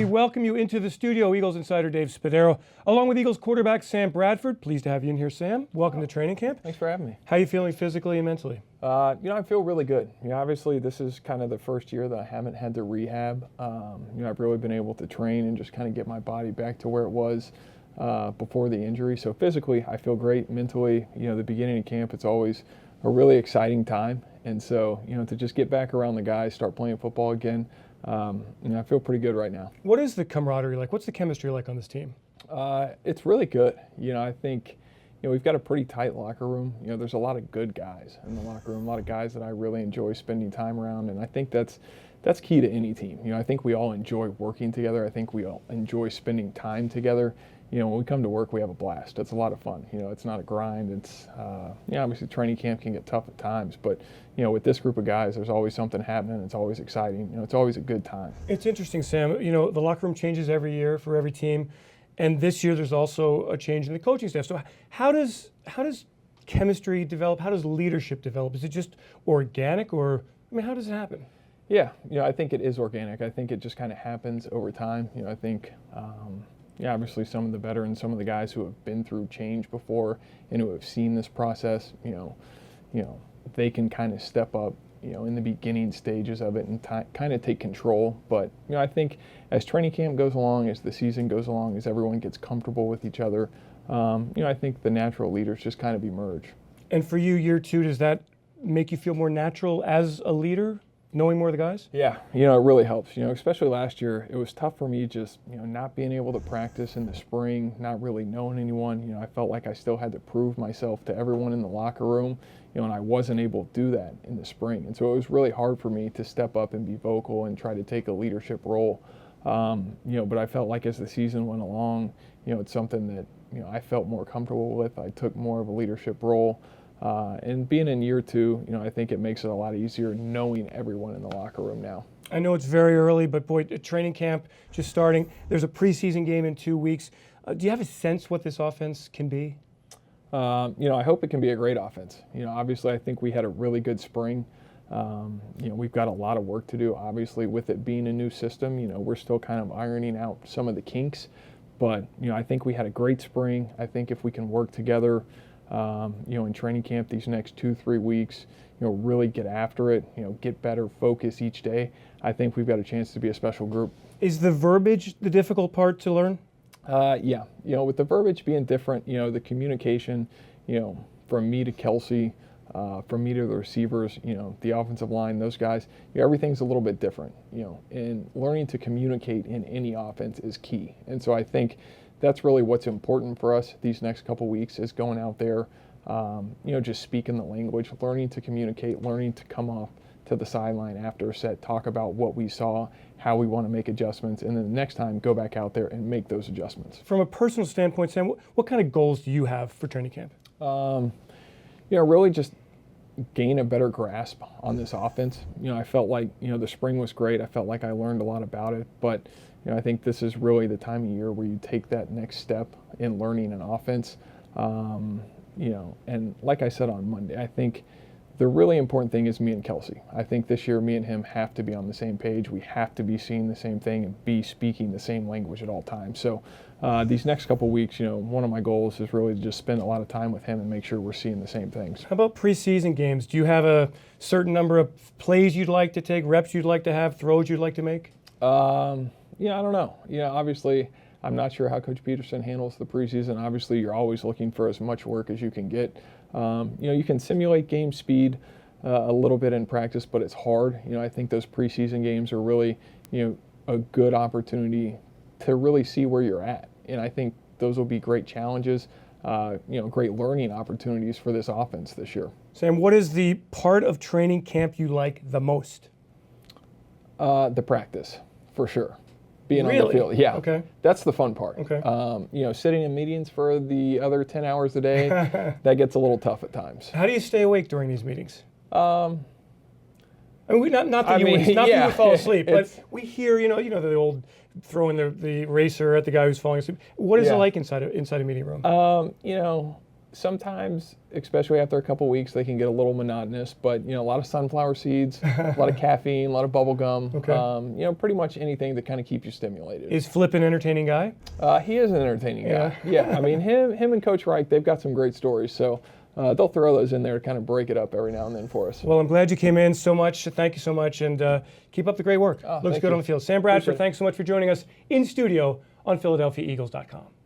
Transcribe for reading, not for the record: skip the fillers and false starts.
we welcome you into the studio, Eagles insider Dave Spadaro, along with Eagles quarterback Sam Bradford. Pleased to have you in here, Sam. Welcome to training camp. Thanks for having me. How are you feeling physically and mentally? I feel really good. Obviously this is kind of the first year that I haven't had to rehab. I've really been able to train and just kind of get my body back to where it was before the injury. So physically, I feel great. Mentally, the beginning of camp, it's always a really exciting time. And so, to just get back around the guys, start playing football again, I feel pretty good right now. What is the camaraderie like? What's the chemistry like on this team? It's really good. I think, we've got a pretty tight locker room. There's a lot of good guys in the locker room, a lot of guys that I really enjoy spending time around, and I think that's key to any team. I think we all enjoy working together. I think we all enjoy spending time together. When we come to work, we have a blast. It's a lot of fun. It's not a grind. It's, obviously training camp can get tough at times, but, with this group of guys, there's always something happening. It's always exciting. It's always a good time. It's interesting, Sam. The locker room changes every year for every team, and this year there's also a change in the coaching staff. So how does chemistry develop? How does leadership develop? Is it just organic, or, how does it happen? Yeah, I think it is organic. I think it just kind of happens over time. I think, obviously some of the veterans, some of the guys who have been through change before and who have seen this process, they can kind of step up, in the beginning stages of it and kind of take control. But, I think as training camp goes along, as the season goes along, as everyone gets comfortable with each other, I think the natural leaders just kind of emerge. And for you, year two, does that make you feel more natural as a leader? Knowing more of the guys? Yeah, it really helps. Especially last year, it was tough for me just, not being able to practice in the spring, not really knowing anyone. I felt like I still had to prove myself to everyone in the locker room, and I wasn't able to do that in the spring. And so it was really hard for me to step up and be vocal and try to take a leadership role. But I felt like as the season went along, it's something that, I felt more comfortable with. I took more of a leadership role. And being in year two, I think it makes it a lot easier knowing everyone in the locker room now. I know it's very early, but boy, training camp just starting. There's a preseason game in 2 weeks. Do you have a sense what this offense can be? I hope it can be a great offense. Obviously I think we had a really good spring. We've got a lot of work to do, obviously, with it being a new system. We're still kind of ironing out some of the kinks, but, I think we had a great spring. I think if we can work together, in training camp these next 2-3 weeks, really get after it, get better, focus each day, I think we've got a chance to be a special group. Is the verbiage the difficult part to learn? Yeah, with the verbiage being different, the communication, from me to Kelsey, from me to the receivers, the offensive line, those guys, everything's a little bit different, and learning to communicate in any offense is key. And so I think that's really what's important for us these next couple weeks is going out there, just speaking the language, learning to communicate, learning to come off to the sideline after a set, talk about what we saw, how we want to make adjustments, and then the next time go back out there and make those adjustments. From a personal standpoint, Sam, what kind of goals do you have for training camp? Really just gain a better grasp on this offense. I felt like, the spring was great. I felt like I learned a lot about it, but I think this is really the time of year where you take that next step in learning an offense. And like I said on Monday, I think the really important thing is me and Kelsey. I think this year me and him have to be on the same page. We have to be seeing the same thing and be speaking the same language at all times. So these next couple weeks, one of my goals is really to just spend a lot of time with him and make sure we're seeing the same things. How about preseason games? Do you have a certain number of plays you'd like to take, reps you'd like to have, throws you'd like to make? I don't know. Obviously, I'm not sure how Coach Peterson handles the preseason. Obviously, you're always looking for as much work as you can get. You can simulate game speed a little bit in practice, but it's hard. I think those preseason games are really, a good opportunity to really see where you're at. And I think those will be great challenges, great learning opportunities for this offense this year. Sam, what is the part of training camp you like the most? The practice, for sure. Being really? On the field, yeah. Okay. That's the fun part. Okay. Sitting in meetings for the other 10 hours a day, that gets a little tough at times. How do you stay awake during these meetings? Not that you would fall asleep, but we hear, the old throwing the eraser at the guy who's falling asleep. What is it like inside a meeting room? sometimes, especially after a couple weeks, they can get a little monotonous. But a lot of sunflower seeds, a lot of caffeine, a lot of bubble gum. Okay. Pretty much anything to kind of keep you stimulated. Is Flip an entertaining guy? He is an entertaining guy. Yeah. Yeah. I mean, him and Coach Reich, they've got some great stories. So they'll throw those in there to kind of break it up every now and then for us. Well, I'm glad you came in so much. Thank you so much, and keep up the great work. Looks thank good you. on the field. Sam Bradford, Appreciate it. thanks so much for joining us in studio on PhiladelphiaEagles.com.